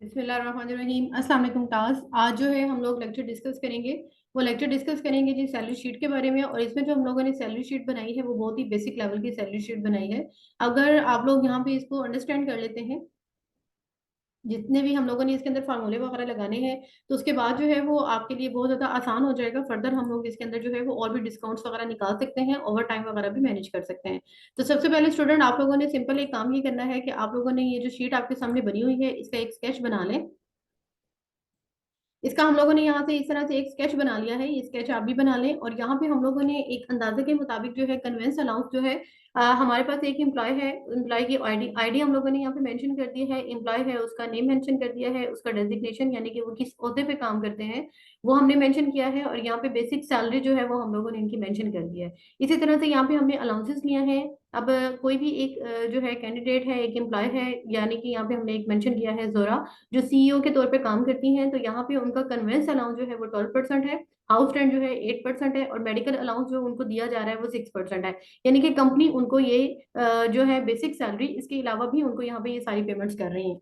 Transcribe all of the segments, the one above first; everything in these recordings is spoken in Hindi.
बिस्मिल्लाहिर्रहमानिर्रहीम। अस्सलाम वालेकुम क्लास। आज जो है हम लोग लेक्चर डिस्कस करेंगे। वो लेक्चर डिस्कस करेंगे जी सैलरी शीट के बारे में। और इसमें जो हम लोगों ने सैलरी शीट बनाई है वो बहुत ही बेसिक लेवल की सैलरी शीट बनाई है। अगर आप लोग यहाँ पे इसको अंडरस्टैंड कर लेते हैं, जितने भी हम लोगों ने इसके अंदर फार्मूले वगैरह लगाने हैं, तो उसके बाद जो है वो आपके लिए बहुत ज़्यादा आसान हो जाएगा। फर्दर हम लोग इसके अंदर जो है वो और भी डिस्काउंट्स वगैरह निकाल सकते हैं, ओवर टाइम वगैरह भी मैनेज कर सकते हैं। तो सबसे पहले स्टूडेंट आप लोगों ने सिंपल एक काम ये करना है कि आप लोगों ने ये जो शीट आपके सामने बनी हुई है इसका एक स्केच बना लें। इसका हम लोगों ने यहाँ से इस तरह से एक स्केच बना लिया है, ये स्केच आप भी बना लें। और यहाँ पे हम लोगों ने एक अंदाजे के मुताबिक जो है कन्वेंस अलाउंस जो है, हमारे पास एक एम्प्लॉय है, एम्प्लॉय की आईडी आईडी हम लोगों ने यहाँ पे मेंशन कर दी है। एम्प्लॉय है, उसका नेम मेंशन कर दिया है, उसका डेजिग्नेशन यानी कि वो किस ओहदे पे काम करते हैं वो हमने मेंशन किया है। और यहाँ पे बेसिक सैलरी जो है वो हम लोगों ने इनकी मेंशन कर दिया है। इसी तरह से यहाँ पे हमने अलाउंसेस लिया है। अब कोई भी एक जो है कैंडिडेट है, एक एम्प्लॉय है, यानी कि यहाँ पे हमने एक मेंशन किया है जोरा, जो सीईओ के तौर पे काम करती हैं। तो यहाँ पे उनका कन्वेंस अलाउंस जो है वो 12% है, हाउस रेंट जो है 8% है, और मेडिकल अलाउंस जो उनको दिया जा रहा है वो 6% है। यानी कि कंपनी उनको ये जो है बेसिक सैलरी, इसके अलावा भी उनको यहाँ पे ये सारी पेमेंट्स कर रही है।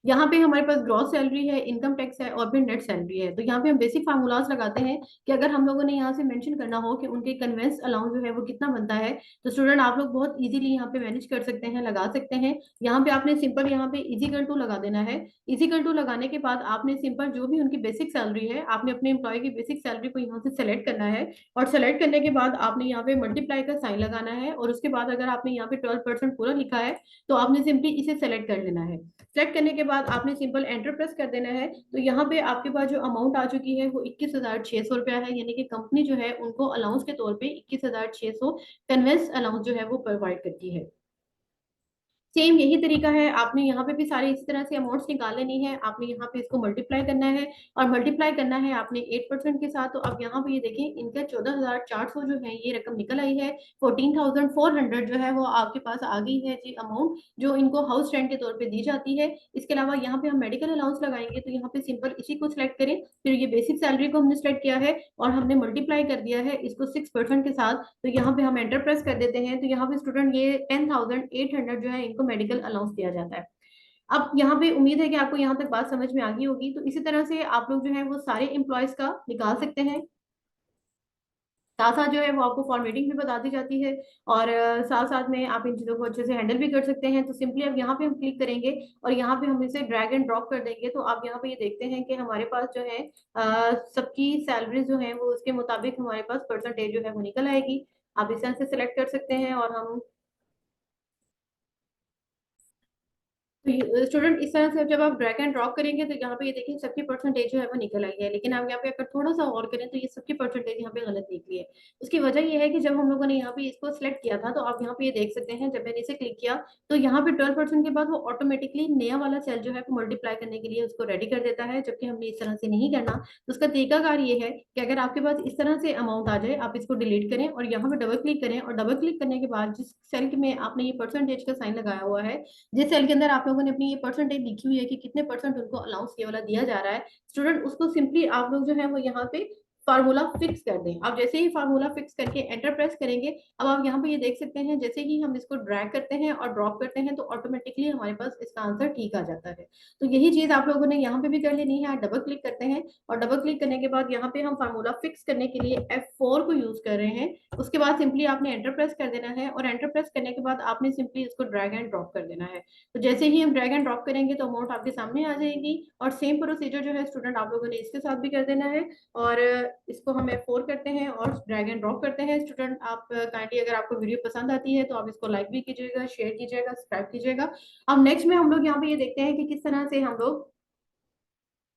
यहाँ पे हमारे पास ग्रॉस सैलरी है, इनकम टैक्स है और फिर नेट सैलरी है। तो यहाँ पे हम बेसिक फार्मूलाज लगाते हैं कि अगर हम लोगों ने यहाँ से मेंशन करना हो कि उनके कन्वेंस अलाउंस जो है वो कितना बनता है, तो स्टूडेंट आप लोग बहुत इजीली यहाँ पे मैनेज कर सकते हैं, लगा सकते हैं। यहाँ पे आपने सिंपल यहाँ पे इजिकल टू लगा देना है। इजिकल टू लगाने के बाद आपने सिंपल जो भी उनकी बेसिक सैलरी है, आपने अपने एम्प्लॉय की बेसिक सैलरी को यहाँ से सेलेक्ट करना है। और सेलेक्ट करने के बाद आपने यहाँ पे मल्टीप्लाई का साइन लगाना है। और उसके बाद अगर आपने यहाँ पे 12% पूरा लिखा है तो आपने सिंपली इसे सेलेक्ट कर लेना है। सेलेक्ट करने के बाद आपने सिंपल एंटर प्रेस कर देना है। तो यहाँ पे आपके पास जो अमाउंट आ चुकी है वो 21,600 रुपया है, यानी कि कंपनी जो है उनको अलाउंस के तौर पे 21,600 कन्वेंस अलाउंस जो है वो प्रोवाइड करती है। सेम यही तरीका है, आपने यहाँ पे भी सारे इस तरह से अमाउंट्स निकाल लेनी है। आपने यहाँ पे इसको मल्टीप्लाई करना है, और मल्टीप्लाई करना है आपने 8% के साथ। तो अब यहाँ पे ये देखें, इनका 14,400 जो है ये रकम निकल आई है। 14,400 जो है वो आपके पास आ गई है जी अमाउंट, जो इनको हाउस रेंट के तौर पे दी जाती है। इसके अलावा यहाँ पे हम मेडिकल अलाउंस लगाएंगे, तो यहाँ पे सिंपल इसी को सिलेक्ट करें। फिर ये बेसिक सैलरी को हमने सिलेक्ट किया है और हमने मल्टीप्लाई कर दिया है इसको 6% के साथ। तो यहाँ पे हम एंटर प्रेस कर देते हैं। तो यहाँ पे स्टूडेंट ये 10,800 जो है इनको मेडिकल अलाउंस दिया जाता है। अब यहाँ पे उम्मीद है कि आपको यहाँ तक बात समझ में आ गई होगी। तो इसी तरह से आप लोग जो है वो सारे एम्प्लॉयज का निकाल सकते हैं। साथ साथ जो है वो आपको फॉर्मेटिंग भी बता दी जाती है, और साथ साथ में आप इन चीज़ों को अच्छे से हैंडल भी कर सकते हैं। तो सिंपली अब यहाँ पे हम क्लिक करेंगे और यहाँ पे हम इसे ड्रैग एंड ड्रॉप कर देंगे। तो आप यहाँ पे ये देखते हैं कि हमारे पास जो है सबकी सैलरी जो है वो उसके मुताबिक हमारे पास परसेंटेज जो है वो निकल आएगी। आप इस तरह से सिलेक्ट कर सकते हैं। और हम तो स्टूडेंट इस तरह से जब आप ड्रैग एंड ड्रॉप करेंगे तो यहाँ पे ये देखिए सबकी परसेंटेज जो है वो निकल आई है। लेकिन आप यहाँ पे अगर थोड़ा सा और करें तो ये सबकी परसेंटेज यहाँ पे गलत निकली है। उसकी वजह ये है कि जब हम लोगों ने यहाँ पे इसको सिलेक्ट किया था, तो आप यहाँ पे ये देख सकते हैं, जब मैंने इसे क्लिक किया तो यहाँ पे 12% के बाद वो ऑटोमेटिकली नया वाला सेल जो है वो मल्टीप्लाई करने के लिए उसको रेडी कर देता है, जबकि हमने इस तरह से नहीं करना। तो उसका तरीकाकार ये है कि अगर आपके पास इस तरह से अमाउंट आ जाए, आप इसको डिलीट करें और यहाँ पे डबल क्लिक करें। और डबल क्लिक करने के बाद जिस सेल में आपने ये परसेंटेज का साइन लगाया हुआ है, जिस सेल के अंदर आप लोगों ने अपनी ये परसेंटेज लिखी हुई है कि कितने परसेंट उनको अलाउंस ये वाला दिया जा रहा है, स्टूडेंट उसको सिंपली आप लोग जो है वो यहाँ पे फार्मूला फिक्स कर दें। आप जैसे ही फार्मूला फिक्स करके एंटर प्रेस करेंगे, अब आप यहाँ पे ये देख सकते हैं, जैसे ही हम इसको ड्रैग करते हैं और ड्रॉप करते हैं तो ऑटोमेटिकली हमारे पास इसका आंसर ठीक आ जाता है। तो यही चीज आप लोगों ने यहाँ पे भी कर लेनी है। डबल क्लिक करते हैं और डबल क्लिक करने के बाद यहाँ पे हम फार्मूला फिक्स करने के लिए F4 को यूज कर रहे हैं। उसके बाद सिंपली आपने एंटर प्रेस कर देना है, और एंटर प्रेस करने के बाद आपने सिंपली इसको ड्रैग एंड ड्रॉप कर देना है। तो जैसे ही हम ड्रैग एंड ड्रॉप करेंगे तो अमाउंट आपके सामने आ जाएगी। और सेम प्रोसीजर जो है स्टूडेंट आप लोगों ने इसके साथ भी कर देना है। और इसको हम F4 करते हैं और ड्रैग एंड ड्रॉप करते हैं। स्टूडेंट आप काइंडली, अगर आपको वीडियो पसंद आती है तो आप इसको लाइक भी कीजिएगा, शेयर कीजिएगा, सब्सक्राइब कीजिएगा। अब नेक्स्ट में हम लोग यहाँ पे ये देखते हैं कि किस तरह से हम लोग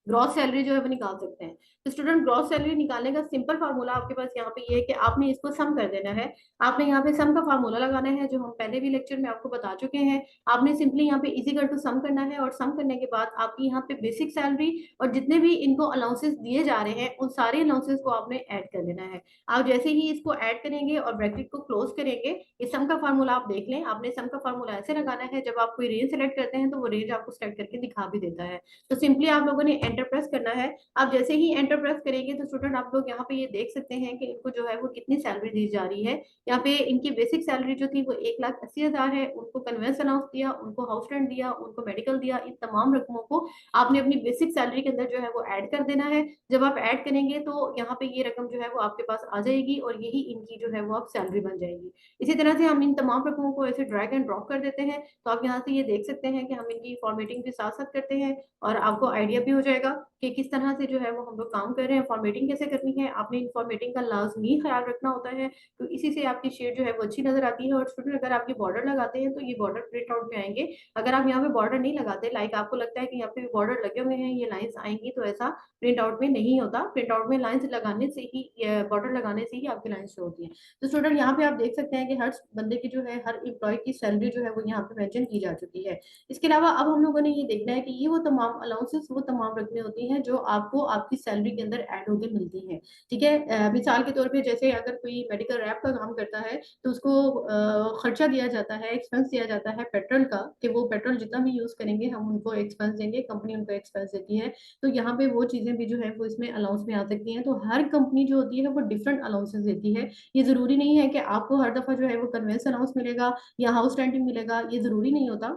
ग्रॉस सैलरी जो है वो निकाल सकते हैं। तो स्टूडेंट ग्रॉस सैलरी निकालने का सिंपल फार्मूला आपके पास यहाँ पे ये है कि आपने इसको सम कर देना है। आपने यहाँ पे सम का फार्मूला लगाना है, जो हम पहले भी लेक्चर में आपको बता चुके हैं। आपने सिंपली यहाँ पे इजिकल टू सम करना है, और सम करने के बाद आपकी यहाँ पे बेसिक सैलरी और जितने भी इनको अलाउंसेस दिए जा रहे हैं उन सारे अलाउंसेस को आपने ऐड कर देना है। आप जैसे ही इसको ऐड करेंगे और ब्रैकेट को क्लोज करेंगे, इस सम का फार्मूला आप देख लें। आपने सम का फार्मूला ऐसे लगाना है, जब आप कोई रेंज सेलेक्ट करते हैं तो वो रेंज आपको सेलेक्ट करके दिखा भी देता है। तो सिंपली आप लोगों ने एंटर प्रेस करना है। आप जैसे ही एंटर प्रेस करेंगे तो स्टूडेंट आप लोग यहाँ पे ये देख सकते हैं कि इनको जो है वो कितनी सैलरी दी जा रही है। यहाँ पे इनकी बेसिक सैलरी जो थी वो 1,80,000 है। उनको कन्वेंस अलाउंस दिया, उनको हाउस रेंट दिया, उनको मेडिकल दिया, इन तमाम रकमों को आपने अपनी बेसिक सैलरी के अंदर जो है वो ऐड कर देना है। जब आप ऐड करेंगे तो यहाँ पे ये रकम जो है वो आपके पास आ जाएगी और यही इनकी जो है वो आप सैलरी बन जाएगी। इसी तरह से हम इन तमाम रकमों को ऐसे ड्रैग एंड ड्रॉप कर देते हैं। तो आप यहाँ से ये देख सकते हैं कि हम इनकी फॉर्मेटिंग भी साथ साथ करते हैं और आपको आइडिया भी हो जाएगा कि किस तरह से जो है वो हम लोग काम कर रहे हैं। फॉर्मेटिंग कैसे करनी है, आपने इन फॉर्मेटिंग का लाजमी ख्याल रखना होता है। तो इसी से आपकी शेड जो है वो अच्छी नजर आती है। और स्टूडेंट अगर आपकी बॉर्डर लगाते हैं तो ये बॉर्डर प्रिंट आउट में आएंगे। अगर आप यहाँ पे बॉर्डर नहीं लगाते, लाइक आपको लगता है कि यहाँ पे बॉर्डर लगे हुए हैं, ये लाइंस आएंगी, तो ऐसा प्रिंट आउट में नहीं होता। प्रिंट आउट में लाइंस लगाने से ही, बॉर्डर लगाने से ही आपकी लाइंस शो होती है। तो स्टूडेंट यहाँ पे आप देख सकते हैं कि हर बंदे की जो है, हर एम्प्लॉय की सैलरी जो है वो यहाँ पे मेंशन की जा चुकी है। इसके अलावा अब हम लोगों ने ये देखना है कि ये वो तमाम अलाउंसेस, वो तमाम रकमें होती हैं जो आपको आपकी सैलरी के अंदर ऐड होकर मिलती हैं। ठीक है, मिसाल के तौर पे जैसे अगर कोई मेडिकल रैप का काम करता है तो उसको खर्चा दिया जाता है, एक्सपेंस दिया जाता है पेट्रोल का, कि वो पेट्रोल जितना भी यूज करेंगे हम उनको एक्सपेंस देंगे, कंपनी उनको एक्सपेंस देती है। तो यहाँ पे वो चीजें भी जो है वो इसमें अलाउंस में आ सकती हैं। तो हर कंपनी जो होती है वो डिफरेंट अलाउंसेस देती है। ये जरूरी नहीं है कि आपको हर दफा जो है वो कन्वेंस अलाउंस मिलेगा या हाउस रेंट मिलेगा, ये जरूरी नहीं होता।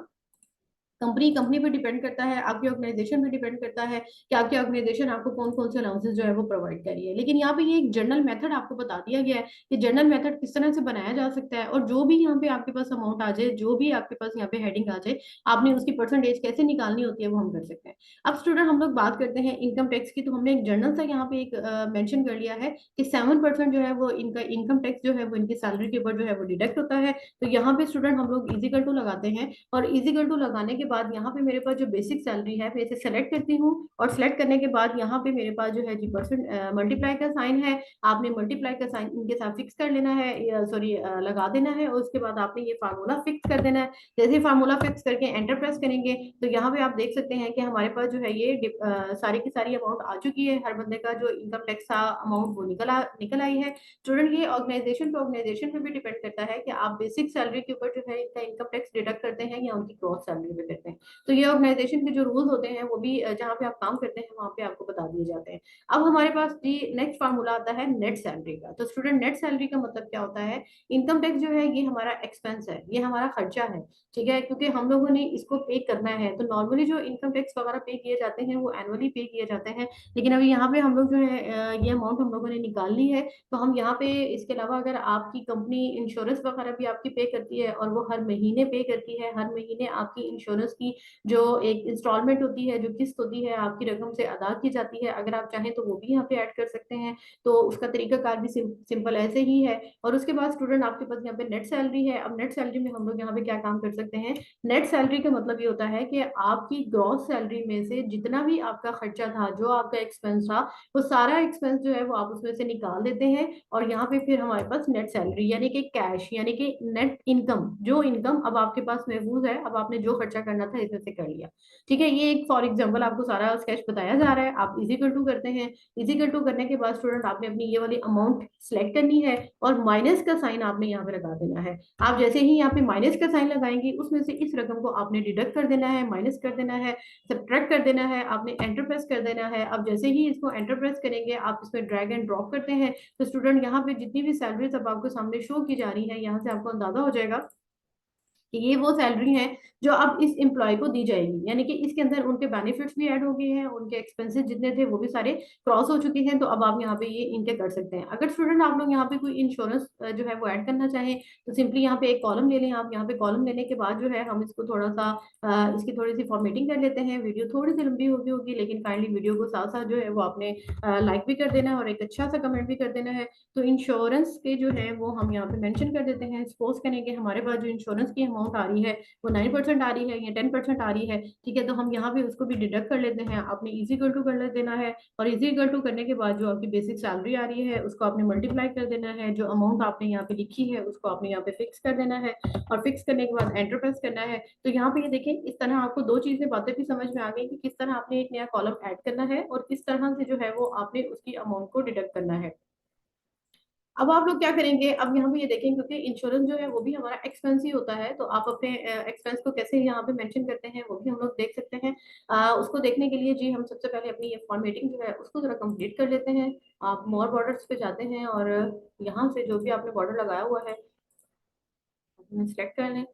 कंपनी कंपनी पे डिपेंड करता है, आपकी ऑर्गेनाइजेशन पे डिपेंड करता है कि आपकी ऑर्गेनाइजेशन आपको कौन कौन से अलाउंसेस जो है वो प्रोवाइड कर रही है। लेकिन यहाँ पे ये एक जनरल मेथड आपको बता दिया गया है कि जनरल मेथड किस तरह से बनाया जा सकता है, और जो भी यहाँ पे आपके पास अमाउंट आ जाए, जो भी आपके पास यहाँ पे हेडिंग आ जाए, आपने उसकी परसेंटेज कैसे निकालनी होती है वो हम कर सकते हैं। अब स्टूडेंट हम लोग बात करते हैं इनकम टैक्स की। तो हमने एक जनरल सा यहाँ पे एक मेंशन कर लिया है कि 7% जो है वो इनका इनकम टैक्स जो है वो इनकी सैलरी के ऊपर जो है वो डिडक्ट होता है। तो यहाँ पे स्टूडेंट हम लोग इजिकल टू लगाते हैं, और इजिकल टू लगाने के बाद यहाँ पे मेरे पास जो बेसिक सैलरी है मैं इसे सेलेक्ट करती हूँ, और सेलेक्ट करने के बाद यहाँ पे मेरे पास जो है जी परसेंट मल्टीप्लाई का साइन है। आपने मल्टीप्लाई का साइन इनके साथ फिक्स कर लेना है, सॉरी लगा देना है, और उसके बाद आपने ये फार्मूला फिक्स कर देना है। जैसे फार्मूला फिक्स करके एंटर प्रेस करेंगे तो यहाँ पे आप देख सकते हैं कि हमारे पास जो है ये सारी की सारी अमाउंट आ चुकी है। हर बंदे का जो इनकम टैक्स का अमाउंट वो निकल आई है। स्टूडेंट ये ऑर्गेनाइजेशन पे भी डिपेंड करता है कि आप बेसिक सैलरी के ऊपर जो है इनका इनकम टैक्स डिडक्ट करते हैं या उनकी ग्रॉस सैलरी पे करते हैं। तो ये ऑर्गेनाइजेशन के जो रूल्स होते हैं वो भी जहाँ पे आप काम करते हैं वहाँ पे आपको बता दिए जाते हैं। अब हमारे पास जी नेक्स्ट फार्मूला आता है नेट सैलरी का। तो स्टूडेंट नेट सैलरी का मतलब क्या होता है? इनकम टैक्स जो है ये हमारा एक्सपेंस है, ये हमारा खर्चा है। ठीक है, क्योंकि हम लोगों ने इसको पे करना है। तो नॉर्मली जो इनकम टैक्स वगैरह पे किए जाते हैं वो एनुअली पे किए जाते हैं, लेकिन अभी यहाँ पे हम लोग जो है ये अमाउंट हम लोगों ने निकाल ली है। तो हम यहाँ पे इसके अलावा अगर आपकी कंपनी इंश्योरेंस वगैरह भी आपकी पे करती है, और वो हर महीने पे करती है, हर महीने आपकी इंश्योरेंस की जो एक इंस्टॉलमेंट होती है, जो किस्त होती है आपकी रकम से अदा की जाती है, अगर आप चाहें तो वो भी यहाँ पे ऐड कर सकते हैं। तो उसका तरीकाकार भी सिंपल ऐसे ही है। और उसके बाद स्टूडेंट आपके पास यहाँ पे नेट सैलरी है। अब नेट सैलरी में हम लोग यहाँ पे क्या काम कर सकते हैं? नेट सैलरी का मतलब ये होता है कि आपकी ग्रॉस सैलरी में से जितना भी आपका खर्चा था, जो आपका एक्सपेंस था, वो सारा एक्सपेंस जो है वो आप उसमें से निकाल देते हैं। और यहाँ पे फिर हमारे पास नेट सैलरी यानी कि कैश, यानी कि नेट इनकम, जो इनकम अब आपके पास महफूज है, अब आपने जो खर्चा करना था इसमें से कर लिया। ठीक है, ये एक फॉर एग्जांपल आपको सारा स्केच बताया जा रहा है। आप इजिकल टू करते हैं। इजिकल टू करने के बाद स्टूडेंट आपने अपनी ये वाली अमाउंट सेलेक्ट करनी है, और माइनस का साइन आपने यहाँ पे लगा देना है। आप जैसे ही यहाँ पे माइनस का साइन लगाएंगे उसमें से इस रकम को आपने डिडक्ट कर देना है, माइनस कर देना है, सब्ट्रैक्ट कर देना है, आपने एंटर प्रेस कर देना है। अब जैसे ही इसको एंटर प्रेस करेंगे, आप इसमें ड्रैग एंड ड्रॉप करते हैं, तो स्टूडेंट यहाँ पे जितनी भी सैलरीज अब आपको सामने शो की जा रही है, यहाँ से आपको अंदाजा हो जाएगा कि ये वो सैलरी है जो अब इस एम्प्लॉय को दी जाएगी। यानी कि इसके अंदर उनके बेनिफिट्स भी ऐड हो गए हैं, उनके एक्सपेंसेस जितने थे वो भी सारे क्रॉस हो चुके हैं। तो अब आप यहाँ पे ये इनके कर सकते हैं। अगर स्टूडेंट आप लोग यहाँ पे कोई इंश्योरेंस जो है वो ऐड करना चाहें, तो सिंपली यहाँ पे एक कॉलम ले लें। आप यहाँ पे कॉलम लेने के बाद जो है हम इसको थोड़ा सा इसकी थोड़ी सी फॉर्मेटिंग कर लेते हैं। वीडियो थोड़ी सी लंबी होगी, लेकिन काइंडली वीडियो को साथ साथ जो है वो आपने लाइक भी कर देना है और एक अच्छा सा कमेंट भी कर देना है। तो इंश्योरेंस के जो है वो हम यहाँ पे मेंशन कर देते हैं। सपोज करेंगे हमारे पास जो इंश्योरेंस की अमाउंट आ रही है वो 9% आ रही है या 10% आ रही है। ठीक है, तो हम यहाँ पे उसको भी डिडक्ट कर लेते हैं। आपने इजिकल टू कर देना है, और इजिकल टू करने के बाद जो आपकी बेसिक सैलरी आ रही है उसको आपने मल्टीप्लाई कर देना है। जो अमाउंट आपने यहाँ पे लिखी है उसको आपने यहाँ पे फिक्स कर देना है, और फिक्स करने के बाद एंटर प्रेस करना है। तो यहाँ पे ये देखें, इस तरह आपको दो चीजें बातें भी समझ में आ गई कि किस तरह आपने एक नया कॉलम ऐड करना है और किस तरह से जो है वो आपने उसकी अमाउंट को डिडक्ट करना है। अब आप लोग क्या करेंगे, अब यहाँ पे ये देखें, क्योंकि इंश्योरेंस जो है वो भी हमारा एक्सपेंस ही होता है, तो आप अपने एक्सपेंस को कैसे यहाँ पे मेंशन करते हैं वो भी हम लोग देख सकते हैं। उसको देखने के लिए जी हम सबसे पहले अपनी ये फॉर्मेटिंग जो है उसको जरा कंप्लीट कर लेते हैं। आप मोर बॉर्डर्स पे जाते हैं और यहाँ से जो भी आपने बॉर्डर लगाया हुआ है सिलेक्ट कर लें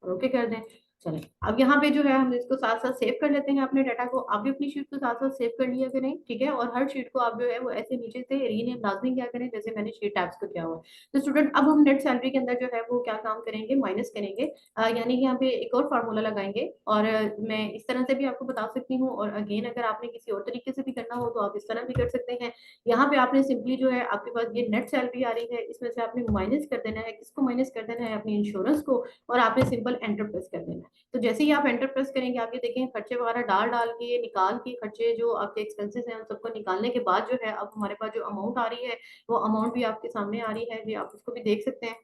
और ओके कर दें। चलें, अब यहाँ पे जो है हम इसको साथ साथ सेव कर लेते हैं अपने डाटा को। आप भी अपनी शीट को साथ साथ सेव कर लिया करें, ठीक है। और हर शीट को आप जो है वो ऐसे नीचे से रीनेम लाजमी क्या करें, जैसे मैंने शीट टैब्स को किया हुआ है। तो स्टूडेंट अब हम नेट सैलरी के अंदर जो है वो क्या काम करेंगे, माइनस करेंगे। यानी कि यहाँ पे एक और फार्मूला लगाएंगे, और मैं इस तरह से भी आपको बता सकती हूँ, और अगेन अगर आपने किसी और तरीके से भी करना हो तो आप इस तरह भी कर सकते हैं। यहाँ पे आपने सिंपली जो है आपके पास ये नेट सैलरी आ रही है, इसमें से आपने माइनस कर देना है, किसको माइनस कर देना है, अपनी इंश्योरेंस को। और आपने सिंपल एंटर प्रेस कर देना है। तो जैसे ही आप एंटर प्रेस करेंगे, आप ये देखें खर्चे वगैरह डाल डाल के निकाल के, खर्चे जो आपके एक्सपेंसेस हैं उन सबको निकालने के बाद जो है अब हमारे पास जो अमाउंट आ रही है वो अमाउंट भी आपके सामने आ रही है जी, आप उसको भी देख सकते हैं।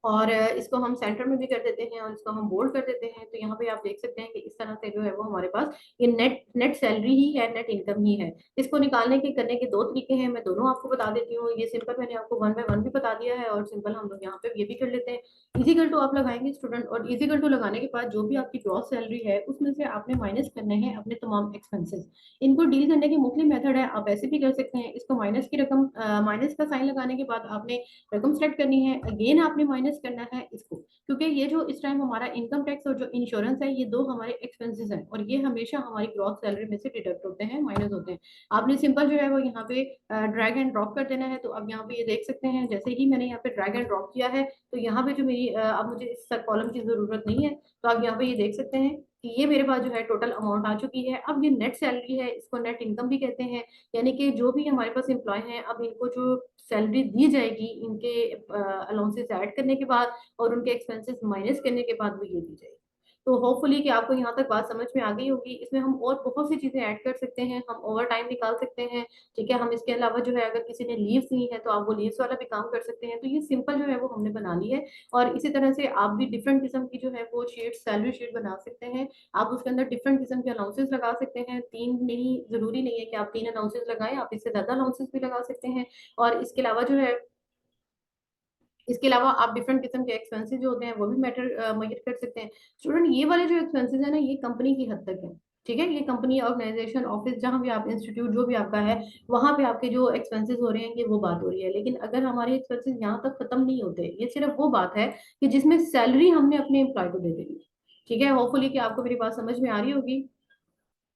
और इसको हम सेंटर में भी कर देते हैं और इसको हम बोल्ड कर देते हैं। तो यहाँ पे आप देख सकते हैं कि इस तरह से जो है वो हमारे पास ये नेट नेट सैलरी ही है, नेट इनकम ही है। इसको निकालने के करने के दो तरीके हैं, मैं दोनों आपको बता देती हूँ। ये सिंपल मैंने आपको वन बाय वन भी बता दिया है, और सिंपल हम लोग यहाँ पे ये भी कर लेते हैं। इजिकल टू आप लगाएंगे स्टूडेंट, और इजिकल टू लगाने के बाद जो भी आपकी ग्रॉस सैलरी है उसमें से आपने माइनस करने हैं अपने तमाम एक्सपेंसेस। इनको डील करने की मुख्तलिफ मेथड है, आप ऐसे भी कर सकते हैं। इसको माइनस की रकम, माइनस का साइन लगाने के बाद आपने रकम सेलेक्ट करनी है, अगेन आपने माइनस करना है इसको, क्योंकि ये जो इस टाइम हमारा इनकम टैक्स और जो इंश्योरेंस है ये दो हमारे एक्सपेंसेस हैं, और ये हमेशा हमारी ग्रॉस सैलरी में से डिडक्ट होते हैं, माइनस होते हैं। आपने सिंपल जो है वो यहाँ पे ड्रैग एंड ड्रॉप कर देना है। तो अब यहाँ पे ये देख सकते हैं, जैसे ही मैंने यहाँ पे ड्रैग एंड ड्रॉप किया है तो यहाँ पे जो मेरी अब मुझे इस कॉलम की जरूरत नहीं है। तो आप यहाँ पे ये देख सकते हैं कि ये मेरे पास जो है टोटल अमाउंट आ चुकी है। अब ये नेट सैलरी है, इसको नेट इनकम भी कहते हैं। यानी कि जो भी हमारे पास एम्प्लॉय हैं, अब इनको जो सैलरी दी जाएगी इनके अलाउंसेस ऐड करने के बाद और उनके एक्सपेंसेस माइनस करने के बाद वो ये दी जाएगी। तो होपफुली कि आपको यहाँ तक बात समझ में आ गई होगी। इसमें हम और बहुत सी चीजें ऐड कर सकते हैं, हम ओवर टाइम निकाल सकते हैं, ठीक है। हम इसके अलावा जो है अगर किसी ने लीव्स ली है तो आप वो लीव्स वाला भी काम कर सकते हैं। तो ये सिंपल जो है वो हमने बना ली है। और इसी तरह से आप भी डिफरेंट किस्म की जो है वो शीट, सैलरी शीट बना सकते हैं। आप उसके अंदर डिफरेंट किस्म के अलाउंसेस लगा सकते हैं। तीन नहीं, जरूरी नहीं है कि आप तीन अलाउंसेस लगाएं, आप इससे ज्यादा अलाउंसेस भी लगा सकते हैं। और इसके अलावा आप डिफरेंट किस्म के एक्सपेंसेस जो होते हैं वो भी मेजर कर सकते हैं। स्टूडेंट ये वाले जो एक्सपेंसेस है ना, ये कंपनी की हद तक है, ठीक है। ये कंपनी, ऑर्गेनाइजेशन, ऑफिस, जहां भी आप, इंस्टीट्यूट जो भी आपका है, वहां पे आपके जो एक्सपेंसेस हो रहे हैं ये वो बात हो रही है। लेकिन अगर हमारे एक्सपेंसेस यहाँ तक खत्म नहीं होते, ये सिर्फ वो बात है कि जिसमें सैलरी हमने अपने एम्प्लॉय को दे देनी है, ठीक है। होपफुली कि आपको मेरी बात समझ में आ रही होगी।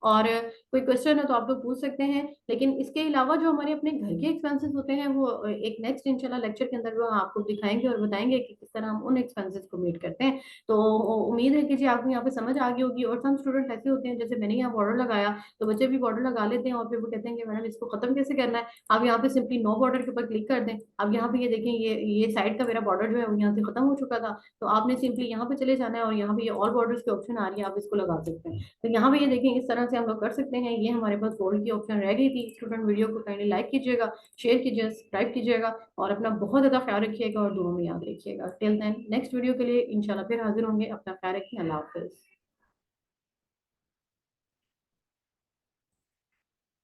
और कोई क्वेश्चन है तो आप लोग पूछ सकते हैं। लेकिन इसके अलावा जो हमारे अपने घर के एक्सपेंसेस होते हैं वो एक नेक्स्ट इंशाल्लाह लेक्चर के अंदर वो आपको दिखाएंगे और बताएंगे कि किस तरह हम उन एक्सपेंसेस को मीट करते हैं। तो उम्मीद है कि जी आपको यहाँ पे समझ आ गई होगी। और सम स्टूडेंट ऐसे होते हैं, जैसे मैंने यहाँ बॉर्डर लगाया तो बच्चे भी बॉर्डर लगा लेते हैं और फिर वो कहते हैं कि मैडम इसको खत्म कैसे करना है। आप यहाँ पे सिंपली नो बॉर्डर के ऊपर क्लिक कर दें। अब यहाँ पे ये देखें, ये साइड का मेरा बॉर्डर जो है वो यहाँ से खत्म हो चुका था। तो आपने सिंपली यहाँ पे चले जाना है और यहाँ पे ये ऑल बॉर्डर्स की ऑप्शन आ रही है, आप इसको लगा सकते हैं। तो यहाँ पे ये देखें, इस तरह से हम लोग कर सकते हैं। ये हमारे पास गोल्ड की ऑप्शन रह गई थी। स्टूडेंट वीडियो को काइंडली लाइक कीजिएगा, शेयर कीजिए, सब्सक्राइब कीजिएगा, और अपना बहुत ज्यादा ख्याल रखिएगा और दुआ में याद रखिएगा। टिल देन नेक्स्ट वीडियो के लिए इंशाल्लाह फिर हाजिर होंगे। अपना ख्याल रखिए, अल्लाह हाफिज।